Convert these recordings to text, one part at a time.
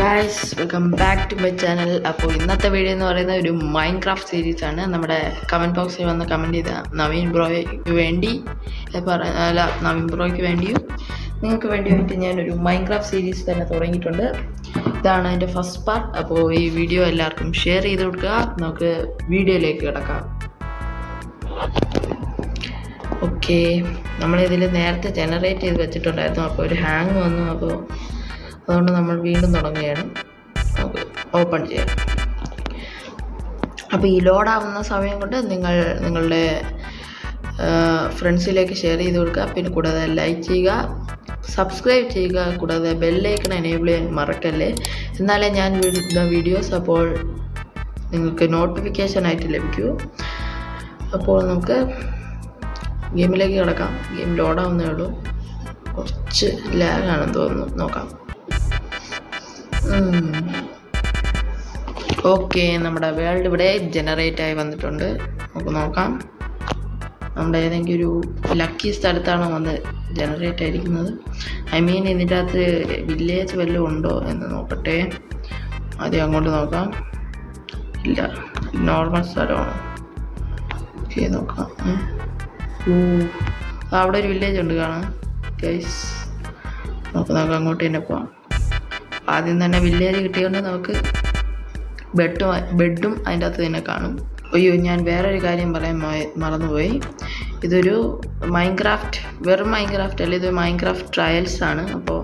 Guys welcome back to my channel. അപ്പോൾ ഇന്നത്തെ video എന്ന് പറയുന്നത് ഒരു മൈൻക്രാഫ്റ്റ് സീരീസാണ്. നമ്മുടെ കമൻറ്റ് ബോക്സിൽ വന്ന് കമൻറ്റ് ചെയ്ത നവീൻ ബ്രോയ്ക്ക് വേണ്ടി നവീൻ ബ്രോയ്ക്ക് വേണ്ടിയും നിങ്ങൾക്ക് വേണ്ടിയിട്ട് ഞാനൊരു മൈൻക്രാഫ്റ്റ് സീരീസ് തന്നെ തുടങ്ങിയിട്ടുണ്ട്. ഇതാണ് അതിൻ്റെ ഫസ്റ്റ് പാർട്ട്. അപ്പോൾ ഈ വീഡിയോ എല്ലാവർക്കും ഷെയർ ചെയ്ത് കൊടുക്കുക. നമുക്ക് വീഡിയോയിലേക്ക് കിടക്കാം. ഓക്കെ, നമ്മളിതിൽ നേരത്തെ ജനറേറ്റ് ചെയ്ത് വെച്ചിട്ടുണ്ടായിരുന്നു. അപ്പോൾ ഒരു ഹാങ് വന്നു. അപ്പോൾ അതുകൊണ്ട് നമ്മൾ വീണ്ടും തുടങ്ങുകയാണ്. നമുക്ക് ഓപ്പൺ ചെയ്യാം. അപ്പോൾ ഈ ലോഡാവുന്ന സമയം കൊണ്ട് നിങ്ങളുടെ ഫ്രണ്ട്സിലേക്ക് ഷെയർ ചെയ്ത് കൊടുക്കുക. പിന്നെ കൂടാതെ ലൈക്ക് ചെയ്യുക, സബ്സ്ക്രൈബ് ചെയ്യുക, കൂടാതെ ബെല്ലൈക്കൺ എനേബിൾ ചെയ്യാൻ മറക്കല്ലേ. എന്നാലേ ഞാൻ വിടുന്ന വീഡിയോസ് അപ്പോൾ നിങ്ങൾക്ക് നോട്ടിഫിക്കേഷനായിട്ട് ലഭിക്കൂ. അപ്പോൾ നമുക്ക് ഗെയിമിലേക്ക് കിടക്കാം. ഗെയിം ലോഡാവുന്നേ ഉള്ളൂ. കുറച്ച് ലാഗാണെന്ന് തോന്നുന്നു. നോക്കാം. ഓക്കെ, നമ്മുടെ വേൾഡ് ഇവിടെ ജനറേറ്റ് ആയി വന്നിട്ടുണ്ട്. നമുക്ക് നോക്കാം നമ്മുടെ ഏതെങ്കിലും ഒരു ലക്കി സ്ഥലത്താണോ വന്ന് ജനറേറ്റ് ആയിരിക്കുന്നത്. ഇതിൻ്റെ അകത്ത് വില്ലേജ് വല്ലതും ഉണ്ടോ എന്ന് നോക്കട്ടെ. ആദ്യം അങ്ങോട്ട് നോക്കാം. ഇല്ല, നോർമൽ സ്ഥലമാണ്. ഓക്കെ, നോക്കാം. അവിടെ ഒരു വില്ലേജ് ഉണ്ട് കാണാം ഗൈസ്. നോക്കാം അങ്ങോട്ട് തന്നെ പോവാം. ആദ്യം തന്നെ വില്ലേജ് കിട്ടിയതുകൊണ്ട് നമുക്ക് ബെഡും അതിൻ്റെ അകത്ത് തന്നെ കാണും. അയ്യോ, ഞാൻ വേറൊരു കാര്യം പറയാൻ മറന്നുപോയി. ഇതൊരു വെറും മൈൻക്രാഫ്റ്റ് അല്ല, ഇതൊരു മൈൻക്രാഫ്റ്റ് ട്രയൽസ് ആണ്. അപ്പോൾ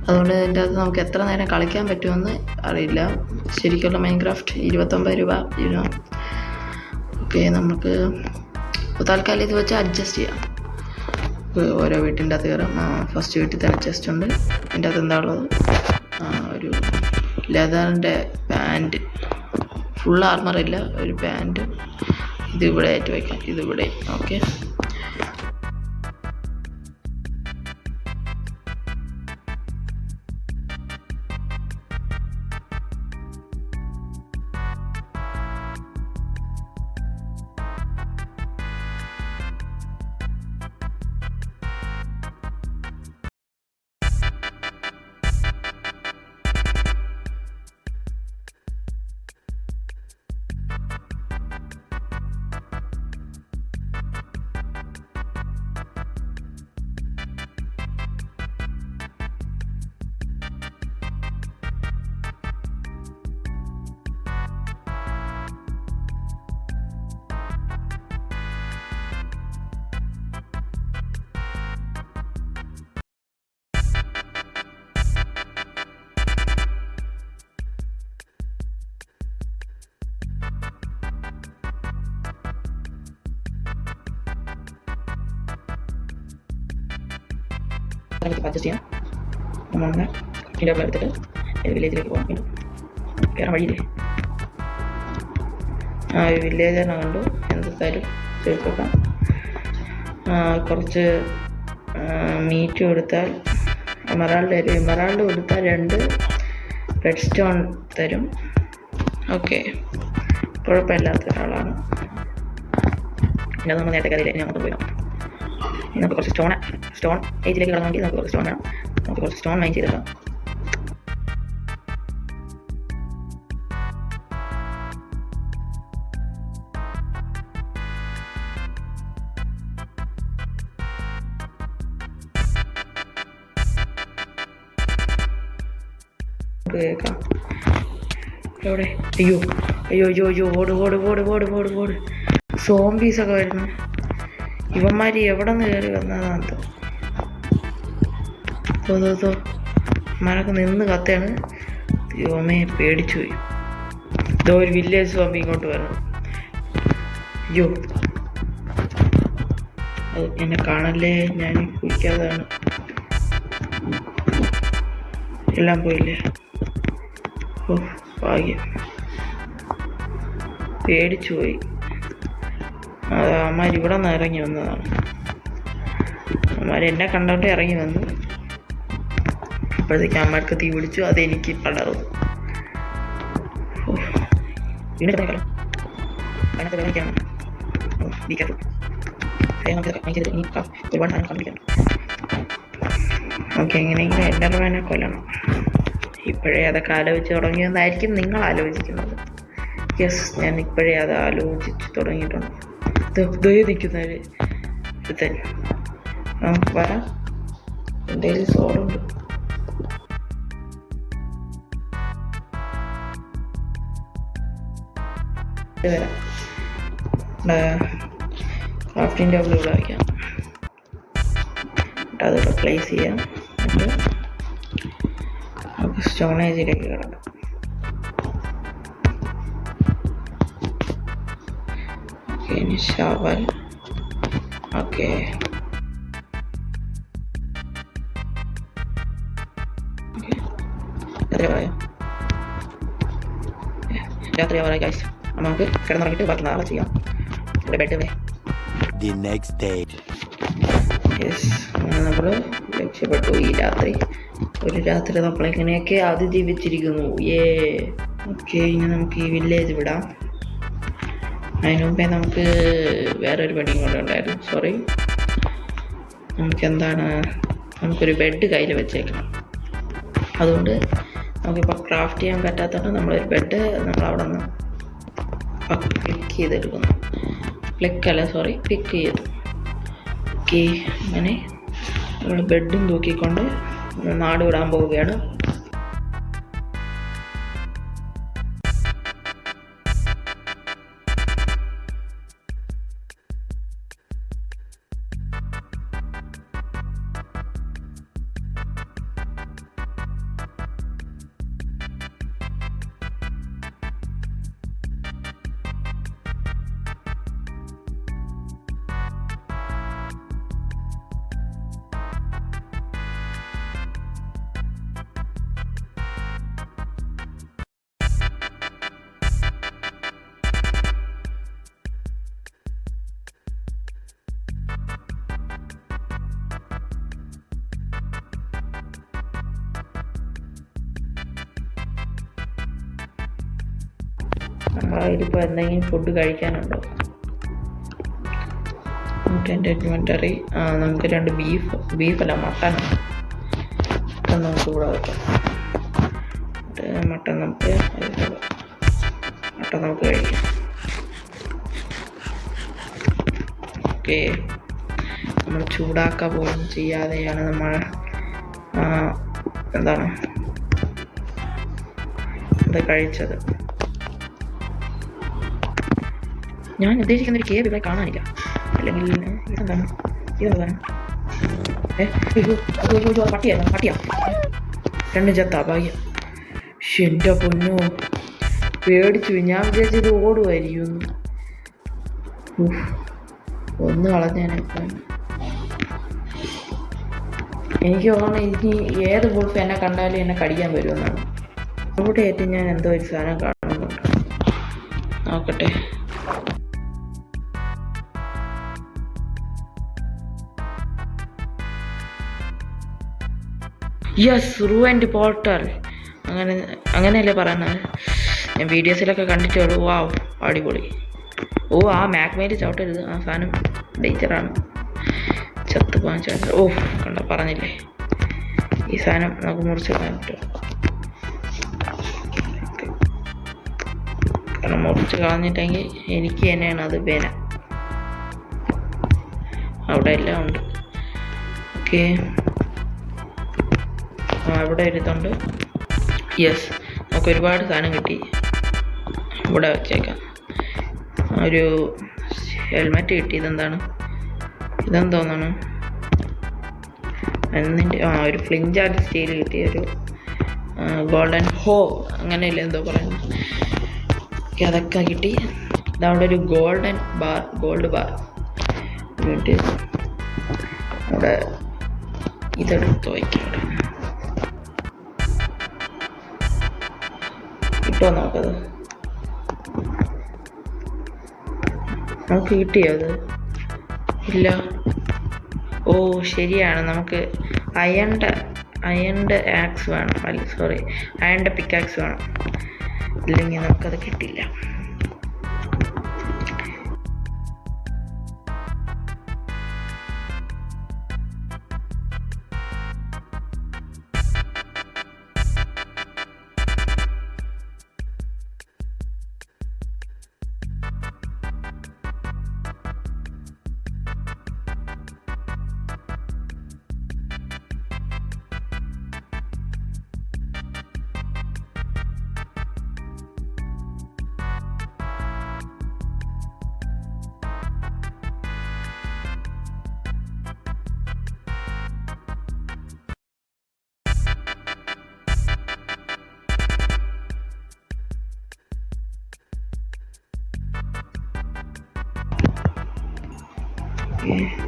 അതുകൊണ്ട് ഇതിൻ്റെ അകത്ത് നമുക്ക് എത്ര നേരം കളിക്കാൻ പറ്റുമെന്ന് അറിയില്ല. ശരിക്കുള്ള മൈൻക്രാഫ്റ്റ് 29 രൂപ. ഓക്കെ, നമുക്ക് തൽക്കാലം ഇത് വെച്ച് അഡ്ജസ്റ്റ് ചെയ്യാം. ഓരോ വീട്ടിൻ്റെ അകത്ത് കയറാം. ഫസ്റ്റ് വീട്ടിൽ തന്നെ ചെസ്റ്റ് ഉണ്ട്. അതിൻ്റെ അകത്ത് എന്താ ഉള്ളത്? ഒരു ലെതറിൻ്റെ പാൻറ്റ്, ഫുൾ ആർമറില്ല, ഒരു പാൻറ്റ്. ഇതിവിടെ ആയിട്ട് വയ്ക്കാം. ഇതിവിടെ. ഓക്കെ, അഡ്ജസ്റ്റ് ചെയ്യാം. നമ്മളങ്ങനെ ഇതിൻ്റെ ഒക്കെ എടുത്തിട്ട് വില്ലേജിലേക്ക് പോകാം. കയറാൻ വഴിയില്ലേ? ഒരു വില്ലേജറിനെ കണ്ടു. എന്തായാലും ചേർക്കാം. കുറച്ച് മീറ്റ് കൊടുത്താൽ എമറാൾഡ് കൊടുത്താൽ 2 റെഡ് സ്റ്റോൺ തരും. ഓക്കെ, കുഴപ്പമില്ലാത്ത ഒരാളാണ്. പിന്നെ നമ്മൾ നേരത്തെ കഥയിലെ അങ്ങോട്ട് പോയി നോക്കാം. നമുക്ക് കുറച്ച് സ്റ്റോൺ ഏജിലേക്ക് കിടന്നെങ്കിൽ നമുക്ക് കുറച്ച് സ്റ്റോൺ വേണം. നമുക്ക് കുറച്ച് സ്റ്റോൺ മൈൻ ചെയ്തിടാം. കേൾക്കാം. എവിടെ? അയ്യോ, ഓട്. സോംബീസൊക്കെ വരുന്നു. ഇവന്മാർ എവിടെ നിന്ന് കയറി വന്നതാണെന്ന് ഇവന്മാരൊക്കെ നിന്ന് കത്തയാണ്. ദൈവമേ, പേടിച്ചു പോയി. ഇതോ ഒരു വില്ലേജ് സോംബി ഇങ്ങോട്ട് വരണം. അയ്യോ, അത് എന്നെ കാണല്ലേ, ഞാൻ കുളിക്കാതാണ്. എല്ലാം പോയില്ലേ? ഓ, ഭാഗ്യം. പേടിച്ചു പോയി. അമ്മമാർ ഇവിടെ നിന്ന് ഇറങ്ങി വന്നതാണ്. അമ്മമാർ എന്നെ കണ്ടോണ്ട് ഇറങ്ങി വന്നു. അപ്പോഴത്തേക്ക് അമ്മമാർക്ക് തീ പിടിച്ചു. അതെനിക്ക് പടർന്നു. വീണത്തെ കള അതിനകത്ത് വെള്ളമൊക്കെയാണ്. ഒരുപാട് സാധനം കണ്ടിരിക്കണം. ഓക്കെ, എങ്ങനെയെങ്കിലും എൻ്റർമാനെ കൊല്ലണം. ഇപ്പോഴേ അതൊക്കെ ആലോചിച്ച് തുടങ്ങിയെന്നായിരിക്കും നിങ്ങൾ ആലോചിക്കുന്നത്. യെസ്, ഞാൻ ഇപ്പോഴേ അത് ആലോചിച്ച് തുടങ്ങിയിട്ടുണ്ട്. നിൽക്കുന്നവർ ഒരുത്തൻ നമുക്ക് വരാം. എൻ്റെ കയ്യിൽ സോറുണ്ട്. വരാം. ക്രാഫ്റ്റിംഗ് ടേബിൾ ഇവിടെ വയ്ക്കാം. അതിവിടെ പ്ലേസ് ചെയ്യാം. എന്നിട്ട് നമുക്ക് സ്റ്റോണേജിലേക്ക് കിടക്കാം. ഓക്കെ, ഇനി ഷവൽ. ഓക്കെ, രാത്രി ആവാറായി ഗൈസ്. നമുക്ക് കിടന്നിറങ്ങിയിട്ട് ബാക്കി നാളെ ചെയ്യാം. ഇവിടെ ബെഡ് വേ. യെസ്, നമ്മൾ രക്ഷപ്പെട്ടു. ഈ രാത്രി ഒരു രാത്രി നമ്മളിങ്ങനെയൊക്കെ അതിജീവിച്ചിരിക്കുന്നു. ഓക്കെ, ഇനി നമുക്ക് ഈ വില്ലേജ് വിടാം. അതിന് മുമ്പേ നമുക്ക് വേറൊരു പണിയും കൊണ്ടുണ്ടായിരുന്നു. സോറി, നമുക്കൊരു ബെഡ് കയ്യിൽ വെച്ചേക്കണം. അതുകൊണ്ട് നമുക്കിപ്പോൾ ക്രാഫ്റ്റ് ചെയ്യാൻ പറ്റാത്തതുകൊണ്ട് നമ്മളൊരു ബെഡ് നമ്മളവിടെ നിന്ന് ക്ലിക്ക് ചെയ്തെടുക്കുന്നു. പിക്ക് ചെയ്തു. ഓക്കെ, അങ്ങനെ നമ്മൾ ബെഡും തൂക്കിക്കൊണ്ട് നാട് വിടാൻ പോവുകയാണ്. നമ്മളതിലിപ്പോൾ എന്തെങ്കിലും ഫുഡ് കഴിക്കാനുണ്ടോ? നമുക്ക് എൻ്റെ ഇൻവെൻ്ററി നമുക്ക് 2 ബീഫല്ല മട്ടൺ നമുക്ക് ഇവിടെ വെക്കാം. മട്ടൺ നമുക്ക് കഴിക്കാം. ഓക്കെ, നമ്മൾ ചൂടാക്കാൻ പോലും ചെയ്യാതെയാണ് നമ്മൾ ഇത് കഴിച്ചത്. ഞാൻ ഉദ്ദേശിക്കുന്ന ഒരു കേവ് ഇവിടെ കാണാനില്ല. അല്ലെങ്കിൽ ഇതെന്താണ് പട്ടിയാ 2 ചത്താ ഭാഗ്യം. എൻ്റെ പൊന്നോ, പേടിച്ചു. ഞാൻ വിചാരിച്ചത് ഓടുമായിരിക്കും. ഒന്ന് കളഞ്ഞാനിപ്പം എനിക്ക് തോന്നുന്നു ഇനി ഏത് ഗുൾഫ് എന്നെ കണ്ടാലും എന്നെ കടിക്കാൻ വരുമെന്നാണ്. അവിടെ ഏറ്റവും ഞാൻ എന്തോ ഒരു സാധനം കാണുന്നുണ്ട്. നോക്കട്ടെ. യെസ്, റൂവൻഡ് പോർട്ടൽ. അങ്ങനെയല്ലേ പറയുന്നത്? ഞാൻ വീഡിയോസിലൊക്കെ കണ്ടിട്ടുള്ളൂ. വാവ്, അടിപൊളി. ആ മാഗ്മയിൽ ചവിട്ടരുത്, ആ സാധനം ഡേഞ്ചറാണ്. ചത്ത് പോകാൻ ചാൻസ്. പറഞ്ഞില്ലേ, ഈ സാധനം നമുക്ക് മുറിച്ച് കളയാൻ പറ്റും. കാരണം മുറിച്ച് കളഞ്ഞിട്ടെങ്കിൽ എനിക്ക് തന്നെയാണ് അത് വേന. അവിടെ എല്ലാം ഉണ്ട്. ഓക്കെ, ഇവിടെ ഒരുതുണ്ട്. യെസ്, നമുക്ക് ഒരുപാട് സാധനം കിട്ടി. ഇവിടെ വെച്ചേക്കാം. ഒരു ഹെൽമെറ്റ് കിട്ടി. ഇതെന്തോന്നാണ് ഒരു ഫ്ലിഞ്ച് ആർട്ട് സ്റ്റീൽ കിട്ടി. ഒരു ഗോൾഡൻ അങ്ങനെയല്ലേ എന്തോ പറയുന്നത്. അതൊക്കെ കിട്ടി. ഇതവിടെ ഒരു ഗോൾഡ് ബാർ വേണ്ടി അവിടെ ഇതെടുത്ത് വയ്ക്കാം. കിട്ടുമോ നോക്കത്? നമുക്ക് കിട്ടിയോ അത്? ഇല്ല. ശരിയാണ്, നമുക്ക് അയണിൻ്റെ ആക്സ് വേണം. അയണിൻ്റെ പിക്കാക്സ് വേണം. ഇല്ലെങ്കിൽ നമുക്കത് കിട്ടില്ല.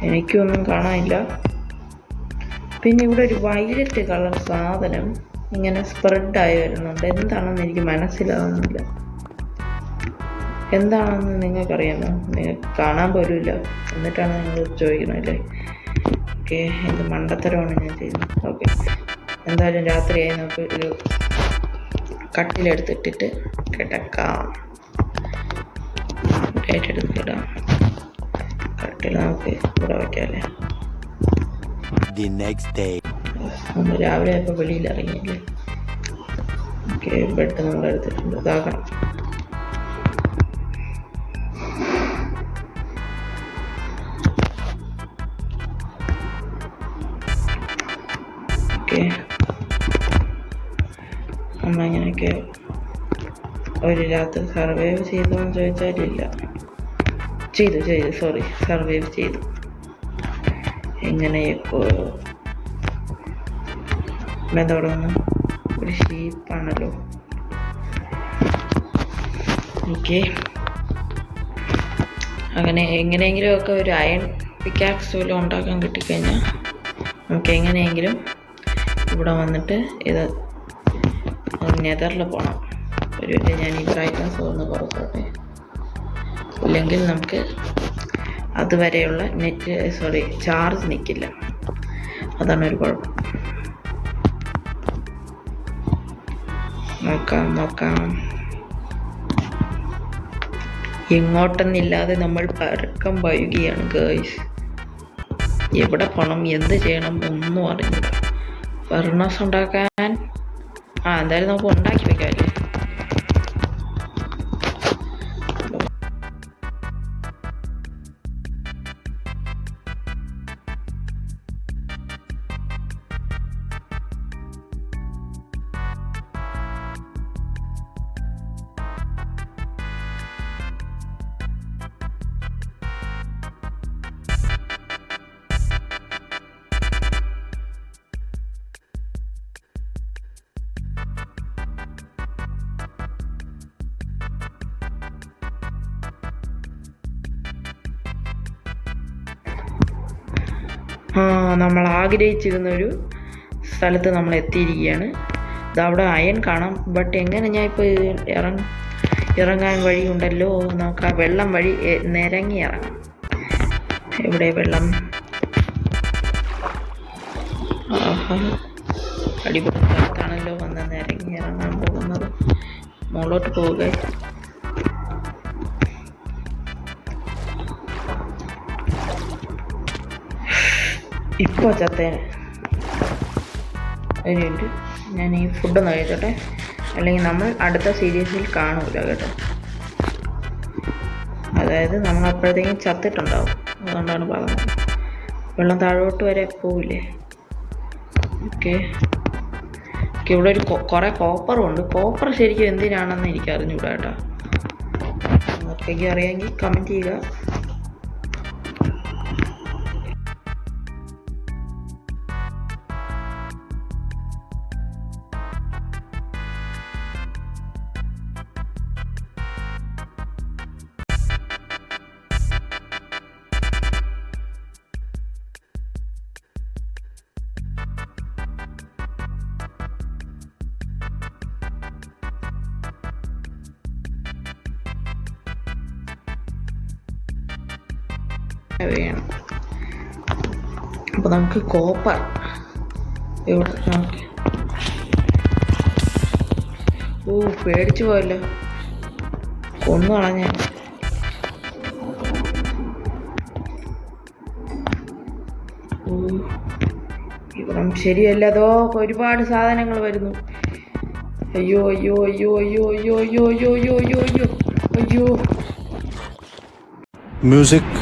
എനിക്കൊന്നും കാണാനില്ല. പിന്നെ ഇവിടെ ഒരു വയലറ്റ് കളർ സാധനം ഇങ്ങനെ സ്പ്രെഡായി വരുന്നുണ്ട്. എന്താണെന്ന് എനിക്ക് മനസ്സിലാവുന്നില്ല. എന്താണെന്ന് നിങ്ങൾക്കറിയാമോ? നിങ്ങൾക്ക് കാണാൻ പോലുമില്ല, എന്നിട്ടാണ് നിങ്ങൾ ചോദിക്കണല്ലേ. ഓക്കെ, എന്ത് മണ്ടത്തരമാണ് ഞാൻ ചെയ്യുന്നത്. ഓക്കെ, എന്തായാലും രാത്രിയായി. നമുക്ക് ഒരു കട്ടിലെടുത്തിട്ടിട്ട് കിടക്കാം. ഏറ്റെടുത്തിടാം. കട്ടിൽ നമുക്ക് ഇവിടെ വയ്ക്കാമല്ലേ. നമ്മൾ രാവിലെ ആയപ്പോൾ വെളിയിൽ ഇറങ്ങിയില്ലേ. ഓക്കെ, ബെഡ് നമ്മൾ എടുത്തിട്ടുണ്ട്. ഇതാക്കണം. ഓക്കെ, നമ്മളിങ്ങനെയൊക്കെ ഒരു രാത്രി സർവൈവ് ചെയ്തോന്ന് ചോദിച്ചാലില്ല. സർവൈവ് ചെയ്തു. എങ്ങനെയൊക്കെ തുടങ്ങുന്നു. ഒരു ഷീപ്പാണല്ലോ. ഓക്കെ, അങ്ങനെ എങ്ങനെയെങ്കിലുമൊക്കെ ഒരു അയൺ പിക്കാക്സ് വല്ലതും ഉണ്ടാക്കാൻ കിട്ടിക്കഴിഞ്ഞാൽ നമുക്ക് എങ്ങനെയെങ്കിലും ഇവിടെ വന്നിട്ട് ഇത് നെതറിൽ പോകണം. ഒരു ഞാൻ ഈ ബ്രൈറ്റ്നസ് ഒന്ന് കുറച്ചോട്ടെ. ഇല്ലെങ്കിൽ നമുക്ക് അതുവരെയുള്ള ചാർജ് നിൽക്കില്ല. അതാണ് ഒരു കുഴപ്പം. നോക്കാം. എങ്ങോട്ടെന്നില്ലാതെ നമ്മൾ പരക്കം വൈകുകയാണ് ഗേൾസ്. എവിടെ പോകണം, എന്ത് ചെയ്യണം ഒന്നും അറിഞ്ഞില്ല. ഫർണസ് ഉണ്ടാക്കാൻ എന്തായാലും നമുക്ക് ഉണ്ടാക്കി വെക്കാമല്ലേ. നമ്മൾ ആഗ്രഹിച്ചിരുന്ന ഒരു സ്ഥലത്ത് നമ്മൾ എത്തിയിരിക്കുകയാണ്. ഇതവിടെ അയൺ കാണാം. ബട്ട് എങ്ങനെ ഞാൻ ഇപ്പോൾ ഇറങ്ങാൻ വഴിയുണ്ടല്ലോ. നമുക്ക് ആ വെള്ളം വഴി നിരങ്ങി ഇറങ്ങാം. എവിടെ വെള്ളം? അടിപൊളി സ്ഥലത്താണല്ലോ വന്ന് നിരങ്ങി ഇറങ്ങാൻ പോകുന്നത്. മുകളിലോട്ട് പോവുക. ഇപ്പോൾ ചത്തേനെ. ഒരു മിനിറ്റ്, ഞാൻ ഈ ഫുഡൊന്ന് കഴിച്ചോട്ടെ, അല്ലെങ്കിൽ നമ്മൾ അടുത്ത സീരീസിൽ കാണൂല കേട്ടോ. അതായത് നമ്മൾ അപ്പോഴത്തേക്കും ചത്തിട്ടുണ്ടാവും. അതുകൊണ്ടാണ് പറഞ്ഞത്. വെള്ളം താഴോട്ട് വരെ പോവില്ലേ. ഓക്കെ, ഇവിടെ ഒരു കുറേ കോപ്പറും ഉണ്ട്. കോപ്പർ ശരിക്കും എന്തിനാണെന്ന് എനിക്ക് അറിഞ്ഞൂടാ കേട്ടോ. നിങ്ങൾക്കൊക്കെ അറിയാമെങ്കിൽ കമൻറ്റ് ചെയ്യുക. വേണം. അപ്പോൾ നമുക്ക് കോപ്പർ ഇവിടെ നമുക്ക് പേടിച്ചു പോയല്ലോ. കൊന്നു കളഞ്ഞ. ഇവിടെ ശരിയല്ല. അതോ ഒരുപാട് സാധനങ്ങൾ വരുന്നു. അയ്യോ അയ്യോ അയ്യോ അയ്യോ അയ്യോ അയ്യോ അയ്യോ അയ്യോ അയ്യോ അയ്യോ അയ്യോ. മ്യൂസിക്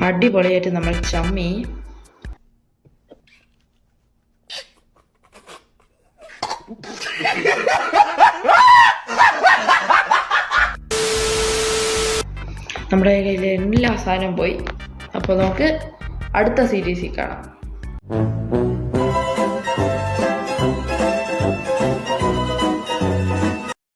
അടിപൊളിയായിട്ട് നമ്മൾ ചമ്മി. നമ്മുടെ കയ്യിൽ എല്ലാ സാധനവും പോയി. അപ്പോൾ നമുക്ക് അടുത്ത സീരീസിൽ കാണാം.